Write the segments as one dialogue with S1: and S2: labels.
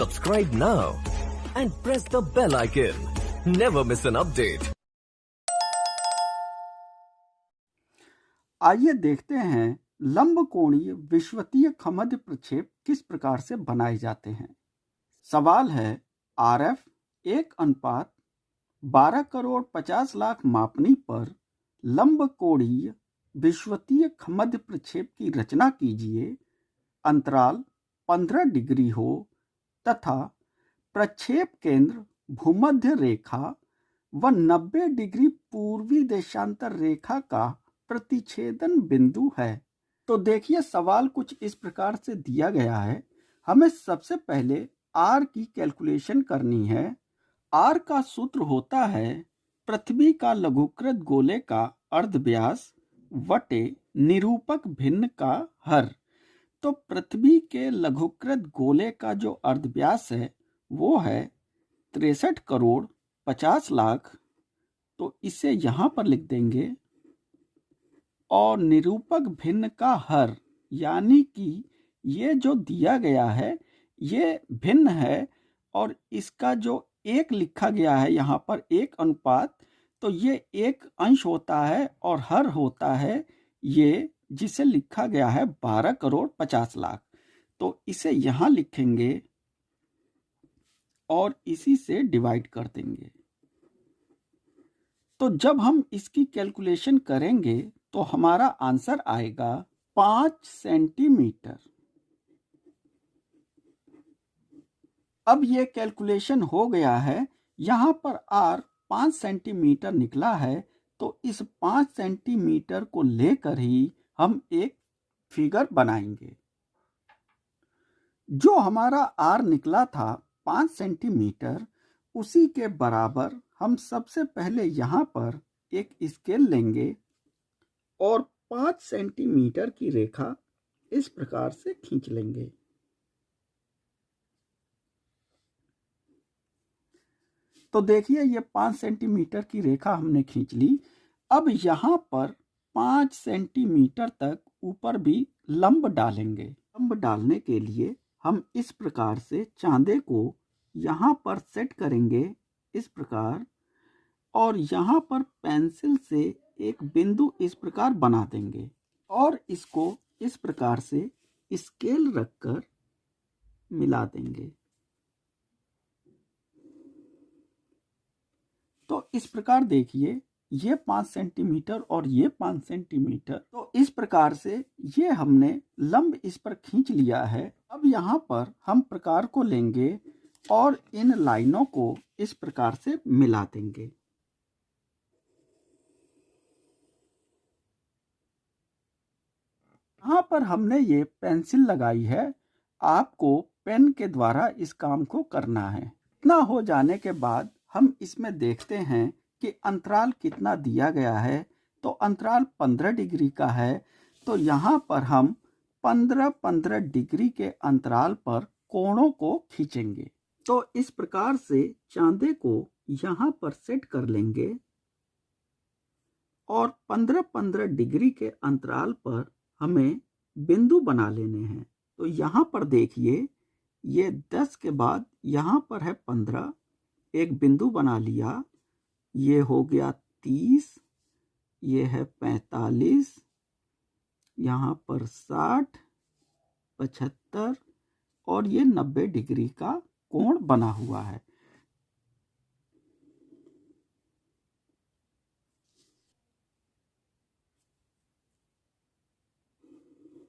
S1: Subscribe now and press the bell icon. Never miss an update.
S2: आइए देखते हैं लंबकोणीय विषुवतीय खमद्य प्रक्षेप किस प्रकार से बनाए जाते हैं। सवाल है RF 1:12,50,00,000 मापनी पर लंबकोणीय विषुवतीय खमद्य प्रक्षेप की रचना कीजिए। अंतराल 15 डिग्री हो तथा प्रक्षेप केंद्र भूमध्य रेखा व 90 डिग्री पूर्वी देशांतर रेखा का प्रतिच्छेदन बिंदु है। तो देखिए सवाल कुछ इस प्रकार से दिया गया है। हमें सबसे पहले R की कैलकुलेशन करनी है। R का सूत्र होता है पृथ्वी का लघुकृत गोले का अर्धव्यास वटे निरूपक भिन्न का हर। तो पृथ्वी के लघुकृत गोले का जो अर्धव्यास है वो है 63,50,00,000। तो इसे यहाँ पर लिख देंगे। और निरूपक भिन्न का हर यानी कि ये जो दिया गया है ये भिन्न है और इसका जो एक लिखा गया है यहाँ पर 1 अनुपात, तो ये एक अंश होता है और हर होता है ये जिसे लिखा गया है 12,50,00,000। तो इसे यहाँ लिखेंगे और इसी से डिवाइड कर देंगे। तो जब हम इसकी कैलकुलेशन करेंगे तो हमारा आंसर आएगा 5 सेंटीमीटर। अब ये कैलकुलेशन हो गया है। यहाँ पर R 5 सेंटीमीटर निकला है, तो इस 5 सेंटीमीटर को लेकर ही हम एक फिगर बनाएंगे। जो हमारा R निकला था 5 सेंटीमीटर, उसी के बराबर हम सबसे पहले यहाँ पर एक स्केल लेंगे और 5 सेंटीमीटर की रेखा इस प्रकार से खींच लेंगे। तो देखिए ये 5 सेंटीमीटर की रेखा हमने खींच ली। अब यहाँ पर 5 सेंटीमीटर तक ऊपर भी लंब डालेंगे। लंब डालने के लिए हम इस प्रकार से चांदे को यहाँ पर सेट करेंगे इस प्रकार, और यहाँ पर पेंसिल से एक बिंदु इस प्रकार बना देंगे और इसको इस प्रकार से स्केल रखकर मिला देंगे। तो इस प्रकार देखिए ये 5 सेंटीमीटर और ये 5 सेंटीमीटर। तो इस प्रकार से ये हमने लंब इस पर खींच लिया है। अब यहाँ पर हम प्रकार को लेंगे और इन लाइनों को इस प्रकार से मिला देंगे। यहाँ पर हमने ये पेंसिल लगाई है। आपको पेन के द्वारा इस काम को करना है। इतना हो जाने के बाद हम इसमें देखते हैं कि अंतराल कितना दिया गया है। तो अंतराल 15 डिग्री का है। तो यहाँ पर हम 15-15 डिग्री के अंतराल पर कोणों को खींचेंगे। तो इस प्रकार से चांदे को यहाँ पर सेट कर लेंगे और 15-15 डिग्री के अंतराल पर हमें बिंदु बना लेने हैं। तो यहाँ पर देखिए ये 10 के बाद यहाँ पर है 15, एक बिंदु बना लिया। ये हो गया 30, ये है 45, यहाँ पर 60, 75 और ये 90 डिग्री का कोण बना हुआ है।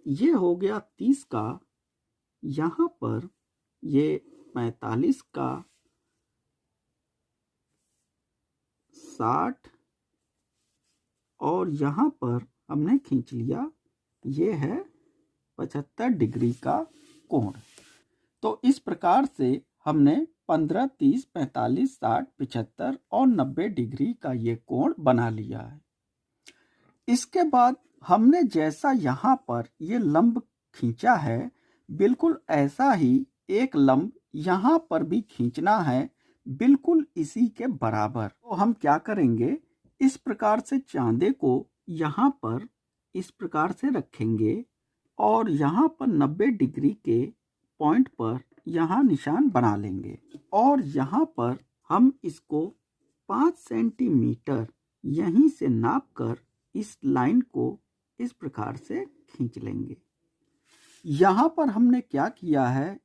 S2: ये हो गया 30 का, यहाँ पर ये 45 का, 60 और यहाँ पर हमने खींच लिया ये है 75 डिग्री का कोण। तो इस प्रकार से हमने 15, 30, 45, 60, 75 और 90 डिग्री का ये कोण बना लिया है। इसके बाद हमने जैसा यहाँ पर ये लंब खींचा है, बिल्कुल ऐसा ही एक लंब यहाँ पर भी खींचना है, बिल्कुल इसी के बराबर। तो हम क्या करेंगे, इस प्रकार से चांदे को यहाँ पर इस प्रकार से रखेंगे और यहाँ पर 90 डिग्री के पॉइंट पर यहाँ निशान बना लेंगे और यहाँ पर हम इसको 5 सेंटीमीटर यहीं से नापकर इस लाइन को इस प्रकार से खींच लेंगे। यहाँ पर हमने क्या किया है,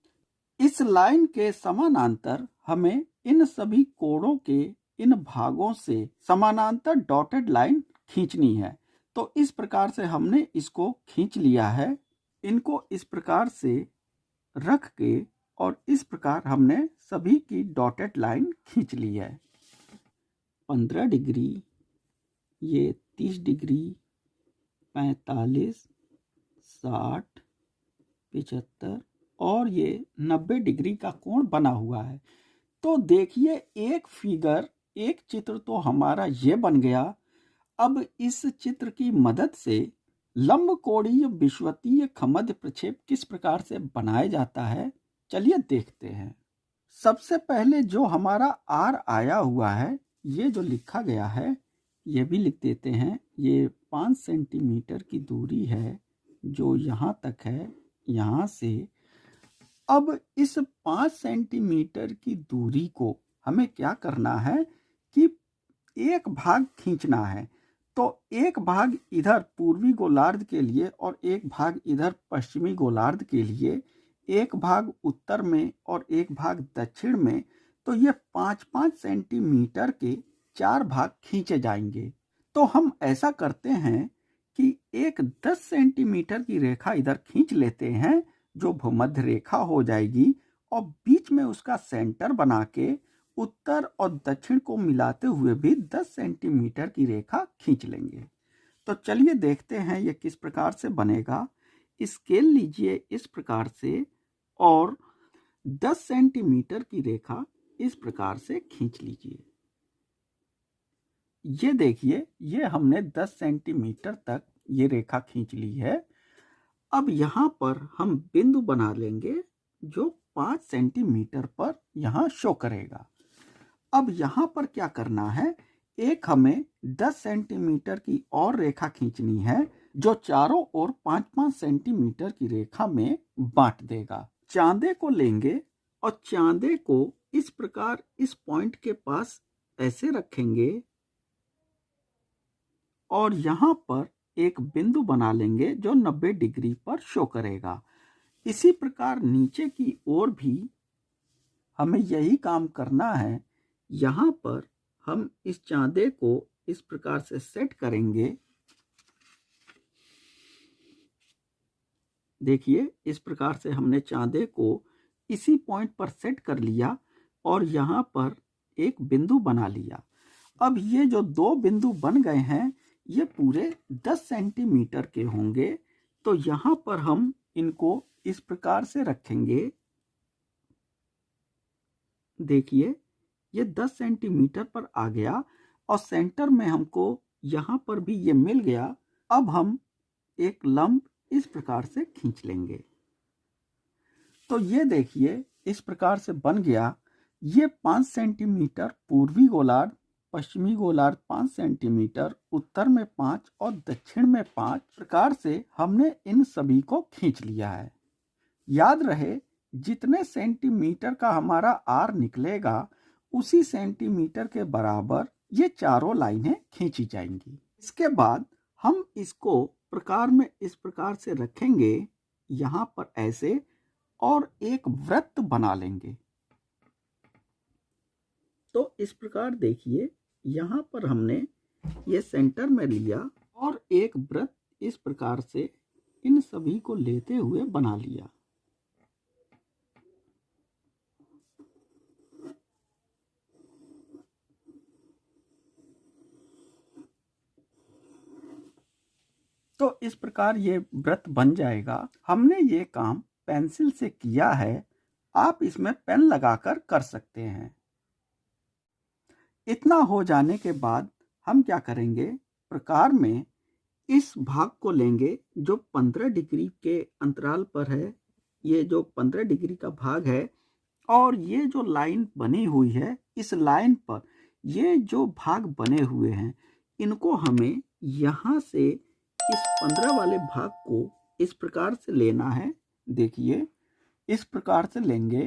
S2: इस लाइन के समानांतर हमें इन सभी कोणों के इन भागों से समानांतर डॉटेड लाइन खींचनी है। तो इस प्रकार से हमने इसको खींच लिया है। इनको इस प्रकार से रख के और इस प्रकार हमने सभी की डॉटेड लाइन खींच ली है। 15 डिग्री, ये 30 डिग्री, 45, 60, 75 और ये 90 डिग्री का कोण बना हुआ है। तो देखिए एक फिगर, एक चित्र तो हमारा ये बन गया। अब इस चित्र की मदद से लंबकोणीय विषुवतीय खमद्य प्रक्षेप किस प्रकार से बनाया जाता है, चलिए देखते हैं। सबसे पहले जो हमारा आर आया हुआ है, ये जो लिखा गया है ये भी लिख देते हैं। ये 5 सेंटीमीटर की दूरी है जो यहाँ तक है, यहाँ से। अब इस 5 सेंटीमीटर की दूरी को हमें क्या करना है कि एक भाग खींचना है। तो एक भाग इधर पूर्वी गोलार्ध के लिए और एक भाग इधर पश्चिमी गोलार्ध के लिए, एक भाग उत्तर में और एक भाग दक्षिण में। तो ये 5-5 सेंटीमीटर के 4 भाग खींचे जाएंगे। तो हम ऐसा करते हैं कि एक 10 सेंटीमीटर की रेखा इधर खींच लेते हैं जो भूमध्य रेखा हो जाएगी और बीच में उसका सेंटर बना के उत्तर और दक्षिण को मिलाते हुए भी 10 सेंटीमीटर की रेखा खींच लेंगे। तो चलिए देखते हैं ये किस प्रकार से बनेगा। स्केल लीजिए इस प्रकार से और 10 सेंटीमीटर की रेखा इस प्रकार से खींच लीजिए। ये देखिए, ये हमने 10 सेंटीमीटर तक ये रेखा खींच ली है। अब यहाँ पर हम बिंदु बना लेंगे जो 5 सेंटीमीटर पर यहाँ शो करेगा। अब यहाँ पर क्या करना है, एक हमें 10 सेंटीमीटर की और रेखा खींचनी है जो चारों ओर 5-5 सेंटीमीटर की रेखा में बांट देगा। चांदे को लेंगे और चांदे को इस प्रकार इस पॉइंट के पास ऐसे रखेंगे और यहाँ पर एक बिंदु बना लेंगे जो 90 डिग्री पर शो करेगा। इसी प्रकार नीचे की ओर भी हमें यही काम करना है। यहाँ पर हम इस चांदे को इस प्रकार से सेट करेंगे। देखिए इस प्रकार से हमने चांदे को इसी पॉइंट पर सेट कर लिया और यहाँ पर एक बिंदु बना लिया। अब ये जो 2 बिंदु बन गए हैं ये पूरे 10 सेंटीमीटर के होंगे। तो यहाँ पर हम इनको इस प्रकार से रखेंगे। देखिए ये 10 सेंटीमीटर पर आ गया और सेंटर में हमको यहाँ पर भी ये मिल गया। अब हम एक लंब इस प्रकार से खींच लेंगे। तो ये देखिए इस प्रकार से बन गया। ये 5 सेंटीमीटर पूर्वी गोलार्ध, पश्चिमी गोलार्ध 5 सेंटीमीटर, उत्तर में 5 और दक्षिण में 5 प्रकार से हमने इन सभी को खींच लिया है। याद रहे जितने सेंटीमीटर का हमारा आर निकलेगा उसी सेंटीमीटर के बराबर ये चारों लाइनें खींची जाएंगी। इसके बाद हम इसको प्रकार में इस प्रकार से रखेंगे, यहाँ पर ऐसे, और एक वृत्त बना लेंगे। तो इस प्रकार देखिए यहाँ पर हमने ये सेंटर में लिया और एक वृत्त इस प्रकार से इन सभी को लेते हुए बना लिया। तो इस प्रकार ये वृत्त बन जाएगा। हमने ये काम पेंसिल से किया है, आप इसमें पेन लगाकर कर सकते हैं। इतना हो जाने के बाद हम क्या करेंगे, प्रकार में इस भाग को लेंगे जो 15 डिग्री के अंतराल पर है। ये जो 15 डिग्री का भाग है और ये जो लाइन बनी हुई है, इस लाइन पर ये जो भाग बने हुए हैं इनको हमें यहाँ से इस 15 वाले भाग को इस प्रकार से लेना है। देखिए इस प्रकार से लेंगे